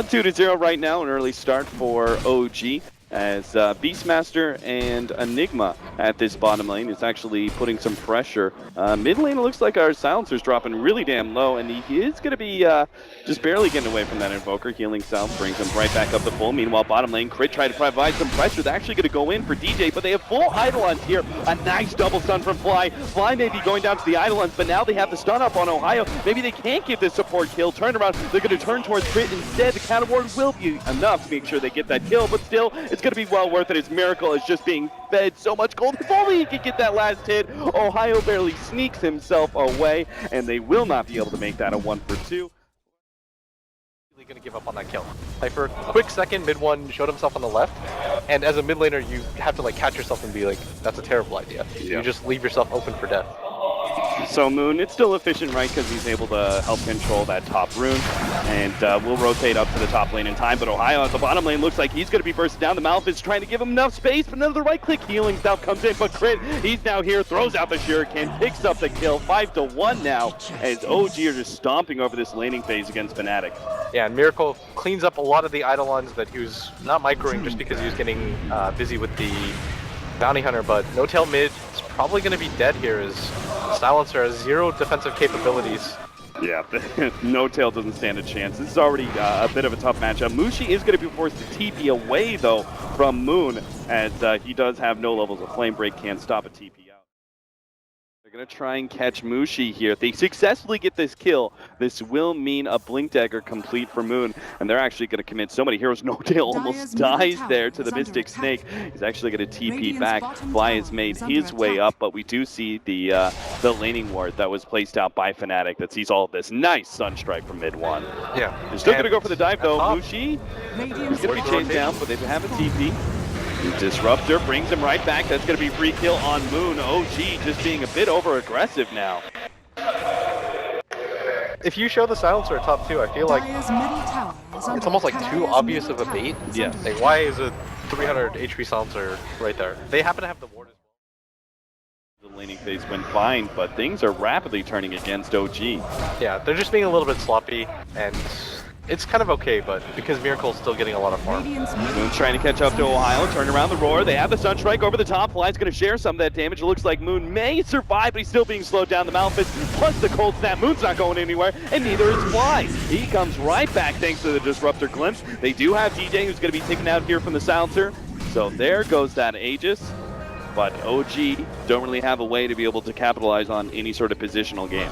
2-0 right now, an early start for OG. As Beastmaster and Enigma at this bottom lane is actually putting some pressure. Mid lane, it looks like our silencer's dropping really damn low, and he is going to be just barely getting away from that Invoker. Healing South brings him right back up to full. Meanwhile, bottom lane, Crit try to provide some pressure. They're actually going to go in for DJ, but they have full Eidolons here. A nice double stun from Fly. Fly may be going down to the Eidolons, but now they have the stun up on Ohio. Maybe they can't give this support kill. Turn around, they're going to turn towards Crit instead. The counter ward will be enough to make sure they get that kill, but still, it's going to be well worth it. His Miracle is just being fed so much gold. If only he could get that last hit. Ohio barely sneaks himself away, and they will not be able to make that a 1-for-2. Going to give up on that kill. Like for a quick second, mid one showed himself on the left, and as a mid laner, you have to like catch yourself and be like, that's a terrible idea. Yeah. You just leave yourself open for death. So Moon, it's still efficient, right, because he's able to help control that top rune, and we'll rotate up to the top lane in time, but Ohio at the bottom lane looks like he's going to be bursting down. The Malphite is trying to give him enough space, but another right-click healing stuff comes in, but Crit, he's now here, throws out the Shuriken, picks up the kill, 5-1 now, as OG are just stomping over this laning phase against Fnatic. Yeah, and Miracle cleans up a lot of the Eidolons that he was not microing just because he was getting busy with the Bounty Hunter, but No Tail mid is probably going to be dead here as Silencer has 0 defensive capabilities. Yeah, No Tail doesn't stand a chance. This is already a bit of a tough matchup. Mushi is going to be forced to TP away, though, from Moon, as he does have no levels of Flame Break, can't stop a TP out. They're going to try and catch Mushi here. If they successfully get this kill, this will mean a Blink Dagger complete for Moon, and they're actually going to commit so many heroes. No Tail almost dies there to the Mystic Snake. He's actually going to TP back. Fly has made his way up, but we do see the laning ward that was placed out by Fnatic that sees all of this. Nice Sunstrike from mid one. Yeah. They're still going to go for the dive, though. Mushi is going to be chased down, but they have a TP. Disruptor brings him right back. That's going to be free kill on Moon. OG just being a bit over-aggressive now. If you show the Silencer at top 2, I feel like it's almost like too obvious of a bait. Yeah. Like, why is a 300 HP Silencer right there? They happen to have the ward as well. The laning phase went fine, but things are rapidly turning against OG. Yeah, they're just being a little bit sloppy, and it's kind of okay, but because Miracle's still getting a lot of farm. Moon's trying to catch up to Ohio, turn around the roar. They have the Sunstrike over the top. Fly's going to share some of that damage. It looks like Moon may survive, but he's still being slowed down. The Malphite, plus the Cold Snap. Moon's not going anywhere, and neither is Fly. He comes right back thanks to the Disruptor glimpse. They do have DJ, who's going to be taken out here from the Silencer. So there goes that Aegis. But OG don't really have a way to be able to capitalize on any sort of positional game.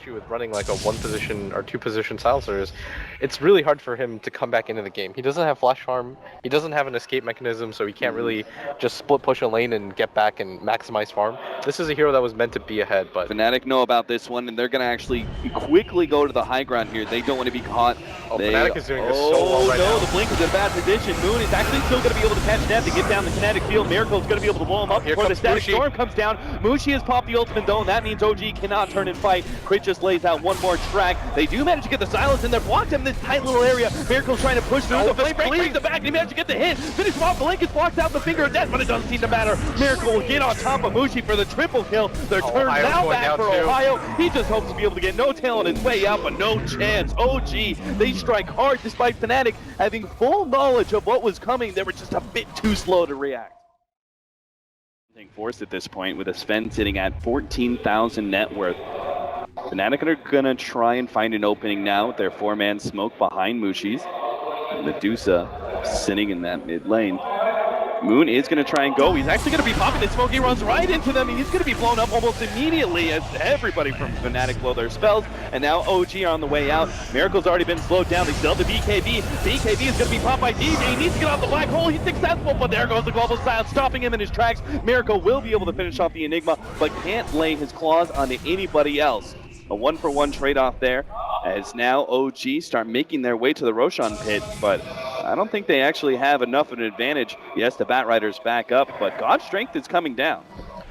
With running like a 1-position or 2-position Silencer is it's really hard for him to come back into the game. He doesn't have flash farm, he doesn't have an escape mechanism, so he can't really just split push a lane and get back and maximize farm. This is a hero that was meant to be ahead, but Fnatic know about this one, and they're going to actually quickly go to the high ground here. They don't want to be caught. Fnatic is doing this so well right now. The Blink is in a bad position. Moon is actually still going to be able to catch Ned to get down the kinetic field. Miracle is going to be able to blow him up before the Static Storm comes down. Mushi has popped the ultimate though, and that means OG cannot turn and fight. Crit just lays out one more track. They do manage to get the silence in there, blocked him in this tight little area. Miracle's trying to push through. The Flame Break brings him back, and he managed to get the hit. Finish him off. Blink is blocked out the finger of death, but it doesn't seem to matter. Miracle will get on top of Mushi for the triple kill. They're turned now back for Ohio. He just hopes to be able to get No Tail on his way out, but no chance. OG, they strike hard despite Fnatic having full knowledge of what was coming. They were just a bit too slow to react. Forced at this point with a spend sitting at 14,000 net worth. Fnatic are gonna try and find an opening now with their 4-man smoke behind Mushi's. Medusa sitting in that mid lane. Moon is going to try and go. He's actually going to be popping the smoke. He runs right into them, and he's going to be blown up almost immediately as everybody from Fnatic blow their spells. And now OG are on the way out. Miracle's already been slowed down. They still have the BKB. BKB is going to be popped by DJ. He needs to get off the black hole. He's successful, but there goes the global silence, stopping him in his tracks. Miracle will be able to finish off the Enigma, but can't lay his claws onto anybody else. A 1-for-1 trade-off there, as now OG start making their way to the Roshan pit, but I don't think they actually have enough of an advantage. Yes, the Bat Rider's back up, but God's strength is coming down.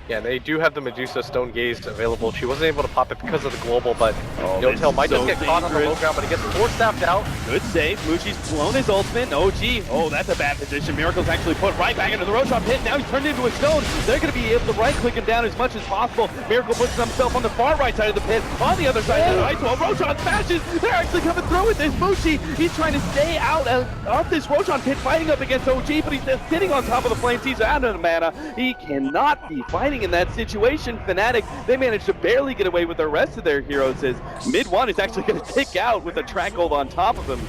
Yeah, they do have the Medusa Stone Gaze available. She wasn't able to pop it because of the global, but Yotel might just get caught on the low ground, but he gets 4-staffed out. Good save. Mushi's blown his ultimate. OG. Oh, that's a bad position. Miracle's actually put right back into the Roshan pit. Now he's turned into a stone. They're going to be able to right-click him down as much as possible. Miracle puts himself on the far right side of the pit. On the other side of the ice wall, Roshan smashes. They're actually coming through with this. Mushi, he's trying to stay out of this Roshan pit, fighting up against OG, but he's just sitting on top of the flames. He's out of mana. He cannot be fighting in that situation. Fnatic, they managed to barely get away with the rest of their heroes as mid one is actually going to tick out with a track gold on top of him.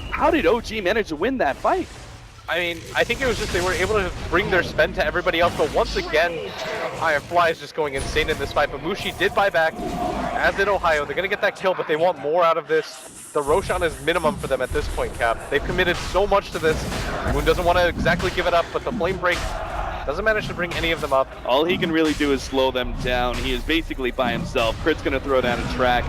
How did OG manage to win that fight? I mean, I think it was just they were able to bring their spend to everybody else, but once again, Fly is just going insane in this fight, but Mushi did buy back, as did Ohio. They're going to get that kill, but they want more out of this. The Roshan is minimum for them at this point, Cap. They've committed so much to this. Moon doesn't want to exactly give it up, but the Flame Break doesn't manage to bring any of them up. All he can really do is slow them down. He is basically by himself. Crit's going to throw down a track.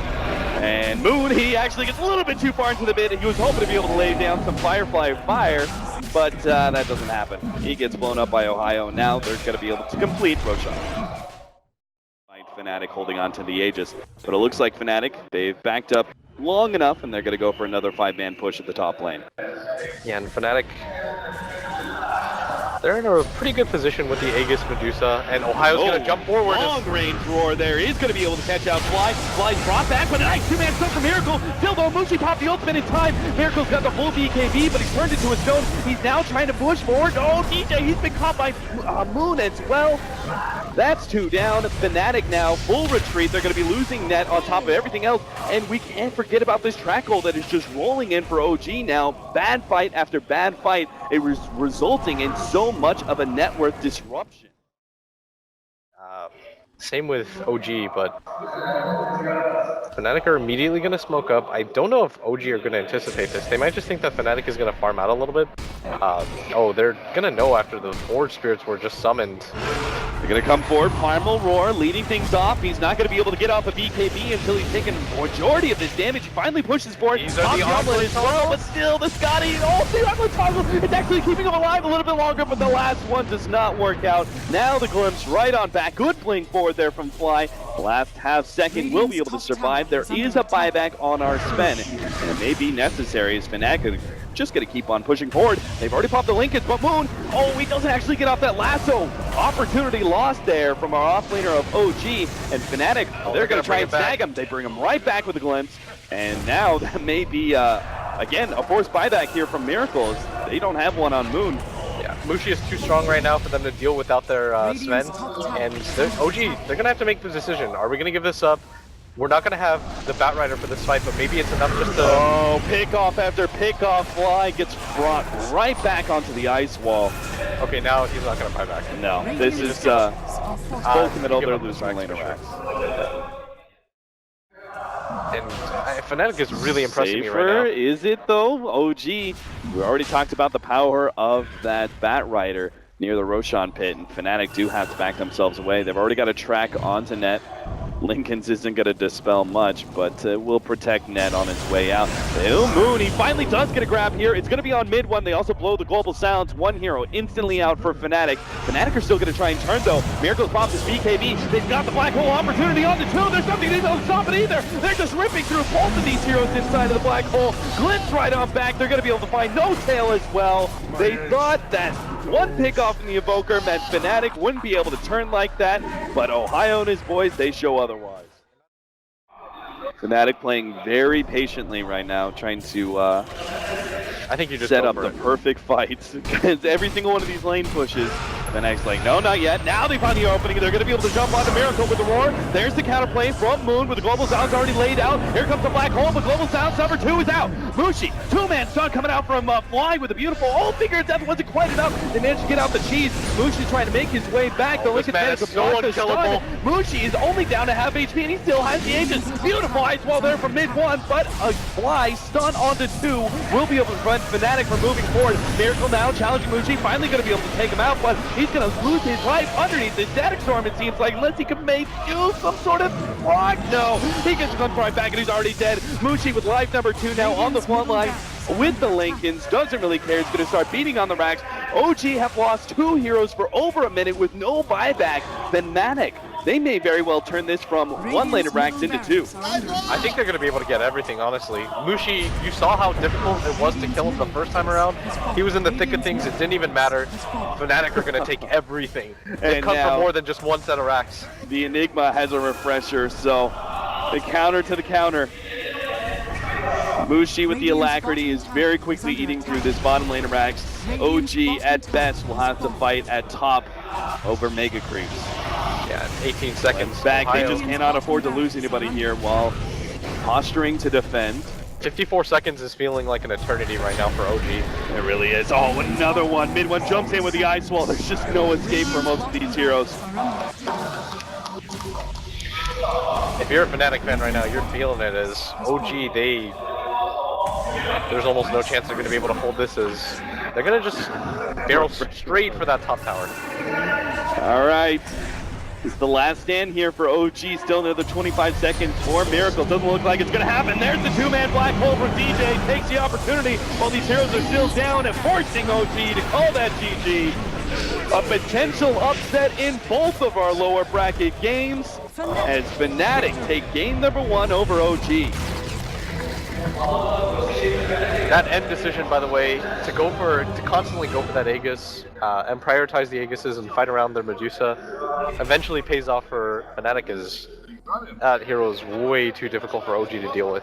And Moon, he actually gets a little bit too far into the bit. He was hoping to be able to lay down some Firefly fire, but that doesn't happen. He gets blown up by Ohio. Now they're going to be able to complete Roshan. Fnatic holding on to the Aegis. But it looks like Fnatic, they've backed up long enough, and they're going to go for another 5-man push at the top lane. Yeah, and Fnatic, they're in a pretty good position with the Aegis Medusa, and Ohio's going to jump forward. Long range roar there. He's going to be able to catch out Fly. Fly's brought back, but a nice 2-man stun for Miracle. Still though, Mushi popped the ultimate in time. Miracle's got the full BKB, but he's turned into a stone. He's now trying to push forward. Oh, DJ, he's been caught by Moon as well. That's 2 down. Fnatic now, full retreat. They're going to be losing net on top of everything else. And we can't forget about this track goal that is just rolling in for OG now. Bad fight after bad fight. It was resulting in so much of a net worth disruption. Same with OG, but Fnatic are immediately going to smoke up. I don't know if OG are going to anticipate this. They might just think that Fnatic is going to farm out a little bit. Oh, they're going to know after the Forge Spirits were just summoned. They're going to come forward, Primal Roar, leading things off. He's not going to be able to get off a BKB until he's taken a majority of this damage. He finally pushes forward. These are the Omelet as well, but still, the Scotty, the Omelet toggle, it's actually keeping him alive a little bit longer, but the last one does not work out. Now the Glimpse right on back. Good playing forward there from Fly. The last half second will be able to survive. There is a buyback on our spend, and it may be necessary as Fnatic just going to keep on pushing forward. They've already popped the Lincolns, but Moon, oh, he doesn't actually get off that lasso. Opportunity lost there from our offlaner of OG, and Fnatic, they're going to try and snag him. They bring him right back with a glimpse, and now that may be, again, a forced buyback here from Miracles. They don't have one on Moon. Yeah, Mushi is too strong right now for them to deal without their Sven, and OG, they're going to have to make the decision. Are we going to give this up? We're not going to have the Batrider for this fight, but maybe it's enough just to... Oh, pick-off after pick-off. Fly gets brought right back onto the ice wall. Okay, now he's not going to buy back. No, this is full committal. They're losing lane around. And Fnatic is really impressing me right now. Is it though? OG, we already talked about the power of that Batrider near the Roshan pit, and Fnatic do have to back themselves away. They've already got a track onto net. Lincoln's isn't going to dispel much, but will protect net on his way out. Moon, he finally does get a grab here. It's going to be on mid one. They also blow the global sounds. One hero instantly out for Fnatic. Fnatic are still going to try and turn though. Miracles pops his BKB. They've got the black hole opportunity on the 2. There's nothing they don't stop it either. They're just ripping through both of these heroes inside of the black hole. Glimpse right on back. They're going to be able to find no tail as well. They thought that one pick off in the Evoker meant Fnatic wouldn't be able to turn like that, but Ohio and his boys, they show otherwise. Fnatic playing very patiently right now, trying to I think you just set up the perfect fights, because every single one of these lane pushes, Fnatic's like, no, not yet. Now they find the opening. They're going to be able to jump onto Miracle with the roar. There's the counterplay from Moon with the global sounds already laid out. Here comes the black hole. The global sounds number 2 is out. Mushi, 2-man stun coming out from Fly with a beautiful finger of death. Wasn't quite enough. They managed to get out the cheese. Mushi's trying to make his way back. The Lincoln managed to block the stun. Mushi is only down to half HP, and he still has the Aegis. Beautiful ice wall there from mid 1, but a Fly stun onto 2 will be able to prevent Fnatic from moving forward. Miracle now challenging Mushi, finally going to be able to take him out, but he's going to lose his life underneath this static storm, it seems like, unless he can make do some sort of block. No, he gets comes right back and he's already dead. Mushi with life number 2 now on the front line with the Lincolns, doesn't really care. He's going to start beating on the racks. OG have lost 2 heroes for over a minute with no buyback. Fnatic, they may very well turn this from 1 lane of Rax into 2. I think they're going to be able to get everything, honestly. Mushi, you saw how difficult it was to kill him the first time around. He was in the thick of things, it didn't even matter. Fnatic are going to take everything. They And come now- for more than just one set of racks. The Enigma has a refresher, so the counter to the counter. Mushi with the alacrity is very quickly eating through this bottom lane of Rax. OG at best will have to fight at top over Mega Creeps. Yeah, 18 seconds. In fact, they Ohio. just cannot afford to lose anybody here while posturing to defend. 54 seconds is feeling like an eternity right now for OG. It really is. Oh, another one. Mid one jumps in with the ice wall. There's just no escape for most of these heroes. If you're a Fnatic fan right now, you're feeling it as OG, there's almost no chance they're going to be able to hold this as they're going to just barrel straight for that top tower. All right. It's the last stand here for OG. Still another 25 seconds for Miracle. Doesn't look like it's going to happen. There's the 2-man black hole from DJ. Takes the opportunity while these heroes are still down and forcing OG to call that GG. A potential upset in both of our lower bracket games as Fnatic take game number 1 over OG. That end decision, by the way, to constantly go for that Aegis and prioritize the Aegises and fight around their Medusa, eventually pays off for Fnatic as that hero is way too difficult for OG to deal with.